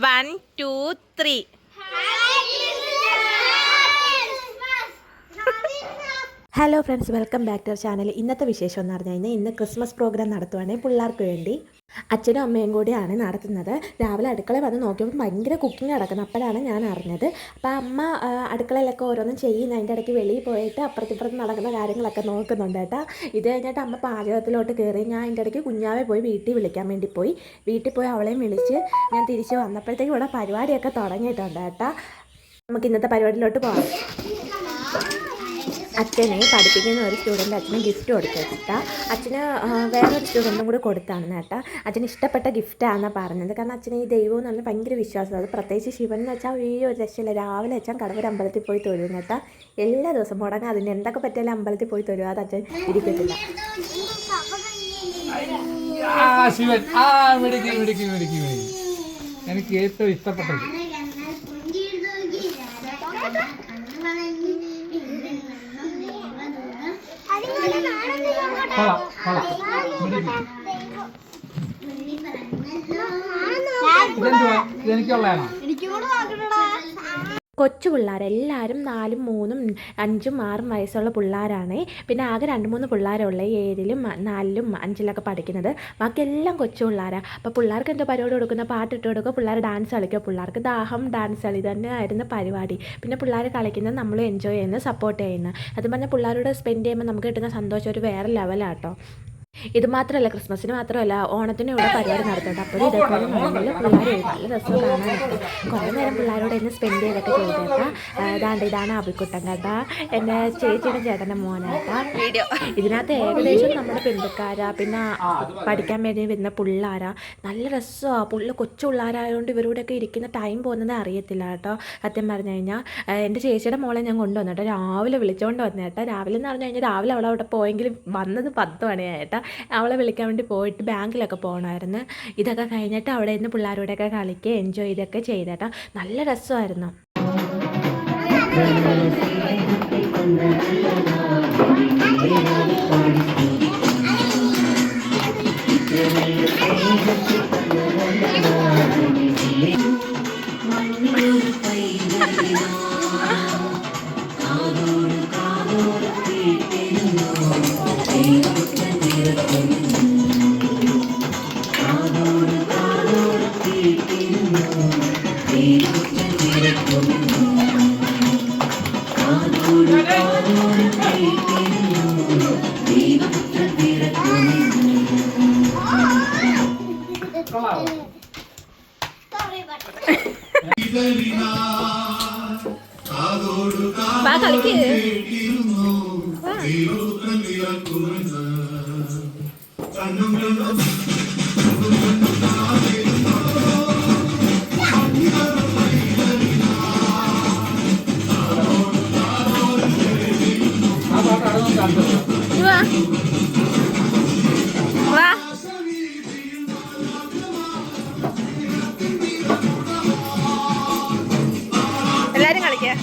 1, 2, 3. Hello friends, welcome back to our channel. ഇന്നത്തെ വിശേഷം എന്ന് പറഞ്ഞു കഴിഞ്ഞാൽ ഇന്ന് ക്രിസ്മസ് പ്രോഗ്രാം നടത്തുവാണെങ്കിൽ പിള്ളേർക്ക് വേണ്ടി അച്ഛനും അമ്മയും കൂടിയാണ് നടത്തുന്നത്. രാവിലെ അടുക്കളയിൽ വന്ന് നോക്കിയപ്പോൾ ഭയങ്കര കുക്കിംഗ് നടക്കുന്നത്. അപ്പോഴാണ് ഞാൻ അറിഞ്ഞത്. അപ്പോൾ അമ്മ അടുക്കളയിലൊക്കെ ഓരോന്നും ചെയ്യുന്ന അതിൻ്റെ ഇടയ്ക്ക് വെളിയിൽ പോയിട്ട് അപ്പുറത്തിപ്പുറത്ത് നടക്കുന്ന കാര്യങ്ങളൊക്കെ നോക്കുന്നുണ്ട് കേട്ടോ. ഇത് കഴിഞ്ഞിട്ട് അമ്മ പാചകത്തിലോട്ട് കയറി. ഞാൻ അതിൻ്റെ ഇടയ്ക്ക് കുഞ്ഞാവെ പോയി വീട്ടിൽ വിളിക്കാൻ വേണ്ടി പോയി. വീട്ടിൽ പോയി അവളെയും വിളിച്ച് ഞാൻ തിരിച്ച് വന്നപ്പോഴത്തേക്കും ഇവിടെ പരിപാടിയൊക്കെ തുടങ്ങിയിട്ടുണ്ട് കേട്ടോ. നമുക്ക് ഇന്നത്തെ പരിപാടിയിലോട്ട് പോകാം. അച്ഛനെ പഠിപ്പിക്കുന്ന ഒരു സ്റ്റുഡൻറ്റ് അച്ഛന് ഗിഫ്റ്റ് കൊടുത്തിട്ടാ. അച്ഛന് വേറൊരു സ്റ്റുഡൻറ്റും കൂടി കൊടുത്താണ് കേട്ടോ. അച്ഛന് ഇഷ്ടപ്പെട്ട ഗിഫ്റ്റാണെന്നാണ് പറഞ്ഞത്. കാരണം അച്ഛന് ഈ ദൈവം എന്ന് പറഞ്ഞാൽ ഭയങ്കര വിശ്വാസം. അത് പ്രത്യേകിച്ച് ശിവൻ എന്ന് വെച്ചാൽ ഈ ഒരു രക്ഷയില്ല. രാവിലെ അച്ഛൻ കടവൂർ അമ്പലത്തിൽ പോയി തൊഴും കേട്ടോ. എല്ലാ ദിവസവും മുടങ്ങാം. അതിന് എന്തൊക്കെ പറ്റിയാലും അമ്പലത്തിൽ പോയി തൊഴുക. അത് അച്ഛൻ ഇരിക്കത്തില്ല. എനിക്ക് ഏറ്റവും ഇഷ്ടപ്പെട്ടത് എനിക്കുള്ളതാണോ? കൊച്ചു പിള്ളേരെല്ലാവരും 4, 3, 5, 6 വയസ്സുള്ള പിള്ളേരാണ്. പിന്നെ ആകെ 2-3 പിള്ളേരുള്ള 7-ലും 4-ലും 5-ലൊക്കെ പഠിക്കുന്നത്. ബാക്കിയെല്ലാം കൊച്ചു പിള്ളേരാണ്. അപ്പോൾ പിള്ളേർക്ക് എന്തോ പരിപാടി കൊടുക്കുന്ന പാട്ടിട്ട് കൊടുക്കുക, പിള്ളേർ ഡാൻസ് കളിക്കുക. പിള്ളേർക്ക് ദാഹം ഡാൻസ് കളി തന്നെയായിരുന്നു പരിപാടി. പിന്നെ പിള്ളേർ കളിക്കുന്നത് നമ്മൾ എൻജോയ് ചെയ്യുന്നത്, സപ്പോർട്ട് ചെയ്യുന്നത്. അത് പറഞ്ഞാൽ പിള്ളേരോട് സ്പെൻഡ് ചെയ്യുമ്പോൾ നമുക്ക് കിട്ടുന്ന സന്തോഷം ഒരു വേറെ ലെവലാട്ടോ. ഇത് മാത്രമല്ല, ക്രിസ്മസിന് മാത്രമല്ല, ഓണത്തിന് ഇവിടെ പരിപാടി നടത്തുന്നുണ്ട്. അപ്പോൾ ഇതേപോലെ നല്ല പിള്ളേർ നല്ല രസം കാണാനായിട്ട് കുറേ നേരം പിള്ളേരോട് ഇന്ന് സ്പെൻഡ് ചെയ്തൊക്കെ ചെയ്തേട്ടാ. ഇതാണ് അഭിക്കുട്ടൻ കേട്ടാ, എൻ്റെ ചേച്ചിയുടെ ചേട്ടൻ്റെ മോനാട്ടാ. ഇതിനകത്ത് ഏകദേശം നമ്മുടെ ബന്ധുക്കാരാ, പിന്നെ പഠിക്കാൻ വേണ്ടി വരുന്ന പിള്ളേരാ. നല്ല രസമാണ്. കൊച്ചു പിള്ളേരായതുകൊണ്ട് ഇവരോടൊക്കെ ഇരിക്കുന്ന ടൈം പോകുന്നത് അറിയത്തില്ല കേട്ടോ. സത്യം പറഞ്ഞു കഴിഞ്ഞാൽ എൻ്റെ ചേച്ചിയുടെ മോളെ ഞാൻ കൊണ്ടുവന്നിട്ട് രാവിലെ വിളിച്ചുകൊണ്ട് വന്നേട്ടാ. രാവിലെ എന്ന് പറഞ്ഞു കഴിഞ്ഞാൽ രാവിലെ അവളവിടെ പോയെങ്കിലും വന്നത് 10 മണിയായിട്ടാ. അവളെ വിളിക്കാൻ വേണ്ടി പോയിട്ട് ബാങ്കിലൊക്കെ പോകണമായിരുന്നു. ഇതൊക്കെ കഴിഞ്ഞിട്ട് അവിടെ നിന്ന് പിള്ളേരോടൊക്കെ കളിക്കുക, എൻജോയ് ചെയ്തൊക്കെ ചെയ്തേട്ടാ. നല്ല രസമായിരുന്നു. എല്ലാരും കളിക്കുക.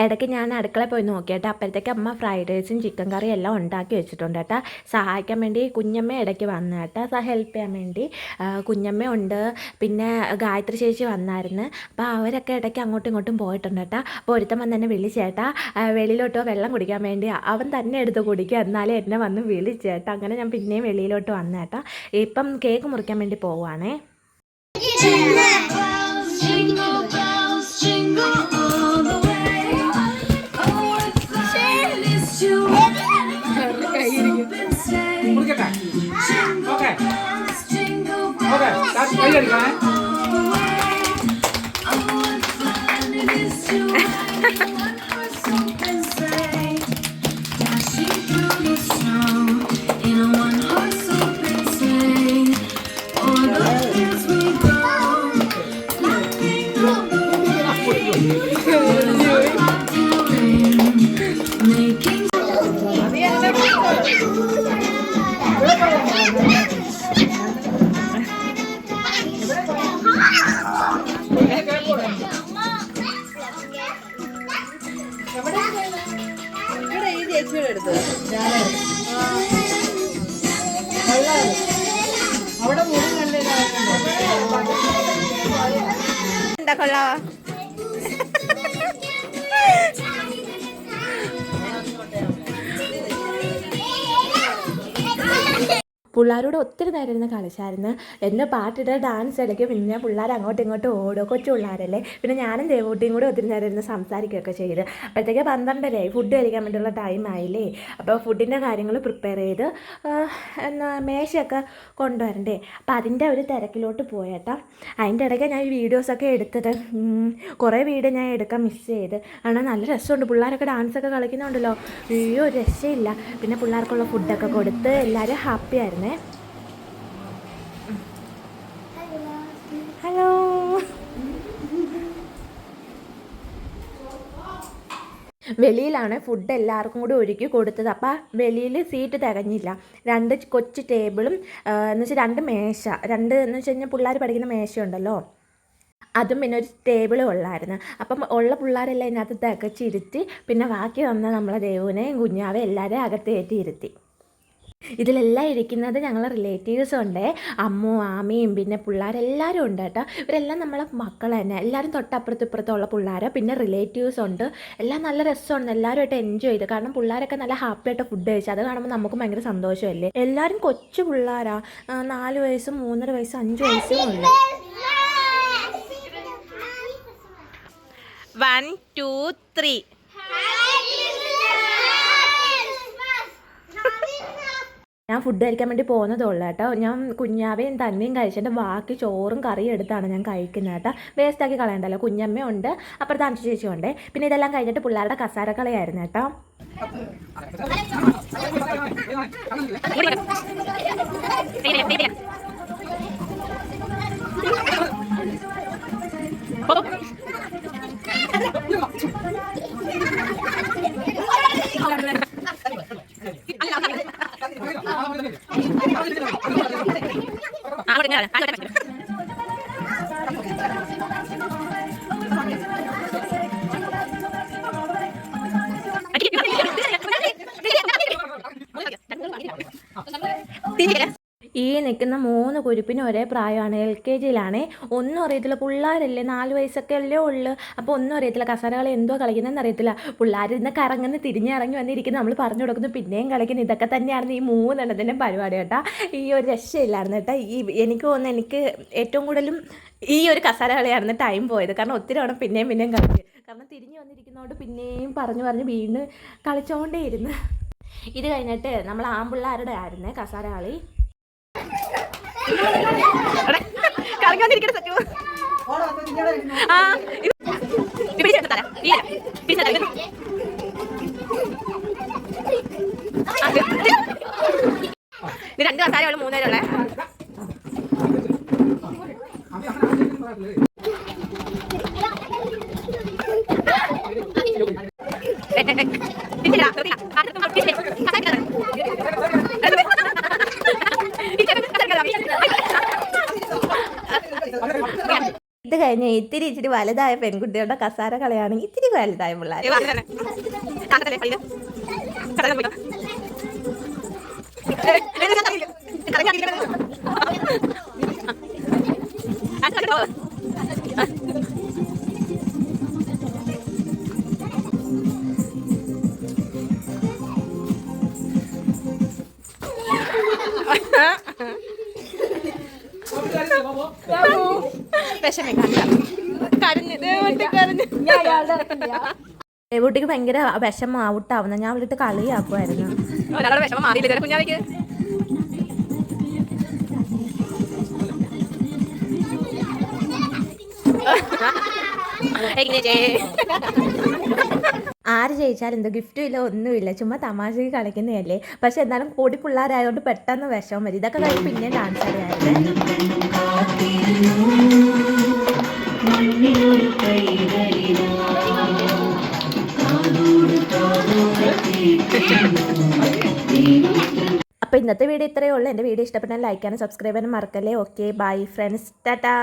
ഇടയ്ക്ക് ഞാൻ അടുക്കളയിൽ പോയി നോക്കിയിട്ട് അപ്പോഴത്തേക്ക് അമ്മ ഫ്രൈഡ് റൈസും ചിക്കൻ കറിയും എല്ലാം ഉണ്ടാക്കി വെച്ചിട്ടുണ്ട് കേട്ടോ. സഹായിക്കാൻ വേണ്ടി കുഞ്ഞമ്മ ഇടയ്ക്ക് വന്നു കേട്ടോ, ഹെൽപ്പ് ചെയ്യാൻ വേണ്ടി. കുഞ്ഞമ്മ ഉണ്ട്, പിന്നെ ഗായത്രി ചേച്ചി വന്നായിരുന്നു. അപ്പോൾ അവരൊക്കെ ഇടയ്ക്ക് അങ്ങോട്ടും ഇങ്ങോട്ടും പോയിട്ടുണ്ട് കേട്ടോ. അപ്പോൾ ഒരുത്തൻ വന്ന് എന്നെ വിളിച്ചേട്ടാ, വെളിയിലോട്ടോ വെള്ളം കുടിക്കാൻ വേണ്ടി. അവൻ തന്നെ എടുത്ത് കുടിക്കുക, എന്നാലും എന്നെ വന്ന് വിളിച്ചേട്ടാ. അങ്ങനെ ഞാൻ പിന്നെയും വെളിയിലോട്ട് വന്നേട്ടാ. ഇപ്പം കേക്ക് മുറിക്കാൻ വേണ്ടി പോവുകയാണേ. കൈയടിക്കണേ. എന്താ കൊള്ളാവോ? പിള്ളേരോട് ഒത്തിരി നേരം ഇരുന്ന് കളിച്ചായിരുന്നു. എന്നെ പാട്ടിട്ട് ഡാൻസ് കളിക്കും. പിന്നെ പിള്ളേർ അങ്ങോട്ടും ഇങ്ങോട്ടും ഓടും. കൊച്ചു പിള്ളേരല്ലേ. പിന്നെ ഞാനും ദേവൂട്ടിയും കൂടെ ഒത്തിരി നേരം ഇരുന്ന് സംസാരിക്കുകയൊക്കെ ചെയ്ത്. അപ്പോഴത്തേക്ക് 12:30 ഫുഡ് കഴിക്കാൻ വേണ്ടിയുള്ള ടൈം ആയില്ലേ. അപ്പോൾ ഫുഡിൻ്റെ കാര്യങ്ങൾ പ്രിപ്പയർ ചെയ്ത് മേശയൊക്കെ കൊണ്ടുവരണ്ടേ. അപ്പോൾ അതിൻ്റെ ഒരു തിരക്കിലോട്ട് പോയേട്ടാ. അതിൻ്റെ ഇടയ്ക്ക് ഞാൻ ഈ വീഡിയോസൊക്കെ എടുത്തിട്ട് കുറേ വീഡിയോ ഞാൻ എടുക്കാൻ മിസ് ചെയ്ത്. കാരണം നല്ല രസമുണ്ട്. പിള്ളേരൊക്കെ ഡാൻസൊക്കെ കളിക്കുന്നുണ്ടല്ലോ. അയ്യോ രക്ഷയില്ല. പിന്നെ പിള്ളേർക്കുള്ള ഫുഡൊക്കെ കൊടുത്ത് എല്ലാവരും ഹാപ്പി ആയിരുന്നേ. ഹലോ. വെളിയിലാണ് ഫുഡ് എല്ലാവർക്കും കൂടി ഒരുക്കി കൊടുത്തത്. അപ്പോൾ വെളിയിൽ സീറ്റ് തികഞ്ഞില്ല. 2 കൊച്ചു ടേബിളും എന്ന് വെച്ചാൽ 2 മേശ, 2 എന്ന് വെച്ച് കഴിഞ്ഞാൽ പിള്ളേർ പഠിക്കുന്ന മേശയുണ്ടല്ലോ, അതും പിന്നെ ഒരു ടേബിളും ഉള്ളായിരുന്നു. അപ്പം ഉള്ള പിള്ളേരെല്ലാം ഇതിനകത്ത് തികച്ചിരുത്തി. പിന്നെ ബാക്കി വന്ന നമ്മളെ ദേവുവിനെയും കുഞ്ഞാവെ എല്ലാവരെയും അകത്തേറ്റി ഇരുത്തി. ഇതിലെല്ലാം ഇരിക്കുന്നത് ഞങ്ങളെ റിലേറ്റീവ്സും ഉണ്ട്. അമ്മു, ആമയും പിന്നെ പിള്ളേരെല്ലാവരും ഉണ്ട് കേട്ടോ. ഇവരെല്ലാം നമ്മളെ മക്കൾ തന്നെ. എല്ലാവരും തൊട്ടപ്പുറത്തും ഇപ്പുറത്തുള്ള പിള്ളേർ, പിന്നെ റിലേറ്റീവ്സ് ഉണ്ട്. എല്ലാം നല്ല രസമുണ്ട്. എല്ലാവരുമായിട്ട് എൻജോയ് ചെയ്ത്. കാരണം പിള്ളേരൊക്കെ നല്ല ഹാപ്പി ആയിട്ട് ഫുഡ് കഴിച്ചു. അത് കാണുമ്പോൾ നമുക്ക് ഭയങ്കര സന്തോഷമല്ലേ. എല്ലാവരും കൊച്ചു പിള്ളേരാണ്. 4 വയസ്സും 3.5 വയസ്സും 5 വയസ്സും ഉണ്ട്. 1 2 3. ഞാൻ ഫുഡ് കഴിക്കാൻ വേണ്ടി പോകുന്നതുള്ളൂ കേട്ടോ. ഞാൻ കുഞ്ഞാവയും തന്നെയും കഴിച്ചിട്ട് ബാക്കി ചോറും കറിയും എടുത്താണ് ഞാൻ കഴിക്കുന്നത് കേട്ടോ. വേസ്റ്റാക്കി കളയണ്ടല്ലോ. കുഞ്ഞമ്മയുണ്ട്, അപ്പുറത്ത് അഞ്ചു ചേച്ചിയുണ്ട്. പിന്നെ ഇതെല്ലാം കഴിഞ്ഞിട്ട് പിള്ളേരുടെ കസാരക്കളിയായിരുന്നു കേട്ടോ. ഈ നിൽക്കുന്ന 3 കുരുപ്പിനും ഒരേ പ്രായമാണ്. LKGയിലാണ്. ഒന്നും അറിയത്തില്ല. പിള്ളേരല്ലേ, 4 വയസ്സൊക്കെ അല്ലേ ഉള്ളു. അപ്പോൾ ഒന്നും അറിയത്തില്ല. കസാരകളി എന്തോ കളിക്കുന്നതെന്ന് അറിയത്തില്ല. പിള്ളേർ ഇന്ന് കറങ്ങുന്ന തിരിഞ്ഞിറങ്ങി വന്നിരിക്കുന്നു. നമ്മൾ പറഞ്ഞു കൊടുക്കുന്നു, പിന്നെയും കളിക്കുന്നു. ഇതൊക്കെ തന്നെയാണ് ഈ 3 എണ്ണത്തിൻ്റെ പരിപാടി കേട്ടോ. ഈ ഒരു രക്ഷയില്ലായിരുന്നു കേട്ടോ. എനിക്ക് തോന്നുന്നു എനിക്ക് ഏറ്റവും കൂടുതലും ഈ ഒരു കസാര കളിയായിരുന്നു ടൈം പോയത്. കാരണം ഒത്തിരി തവണ പിന്നെയും കളിക്കും. കാരണം തിരിഞ്ഞു വന്നിരിക്കുന്നതുകൊണ്ട് പിന്നെയും പറഞ്ഞു വീണ്ടും കളിച്ചുകൊണ്ടേ ഇരുന്ന്. ഇത് കഴിഞ്ഞിട്ട് നമ്മൾ ആൺപിള്ളേരുടെ ആയിരുന്നേ കസാര കളി. ഇത് 2 കസാരകൾ 3 പേരുള്ളേ. ഇത് കഴിഞ്ഞ് ഇച്ചിരി വലുതായ പെൺകുട്ടികളുടെ കസാര കളിയാണെങ്കിൽ ഇത്തിരി വലുതായ പിള്ളേർ. ദേവൂട്ടിക്ക് ഭയങ്കര വിഷമം ഔട്ടാവുന്ന. ഞാൻ വിളിട്ട് കളിയാക്കുമായിരുന്നു. ഒരാളുടെ വിഷമം മാറിയില്ല കുഞ്ഞാവയ്ക്ക്. ആര് ജയിച്ചാലും എന്തോ ഗിഫ്റ്റും ഇല്ല ഒന്നുമില്ല, ചുമ്മാ തമാശക്ക് കളിക്കുന്നതല്ലേ. പക്ഷെ എന്നാലും പൊടി പിള്ളേരായതുകൊണ്ട് പെട്ടെന്ന് വിഷമം വരും. ഇതൊക്കെ കഴിഞ്ഞ് പിന്നെ ഡാൻസ് അറിയാമായിരുന്നു. അപ്പോൾ ഇന്നത്തെ വീഡിയോ ഇത്രയേ ഉള്ളൂ. എൻ്റെ വീഡിയോ ഇഷ്ടപ്പെട്ടാൽ ലൈക്ക് ചെയ്യാനും സബ്സ്ക്രൈബ് ചെയ്യാനും മറക്കല്ലേ. Okay bye friends, Tata.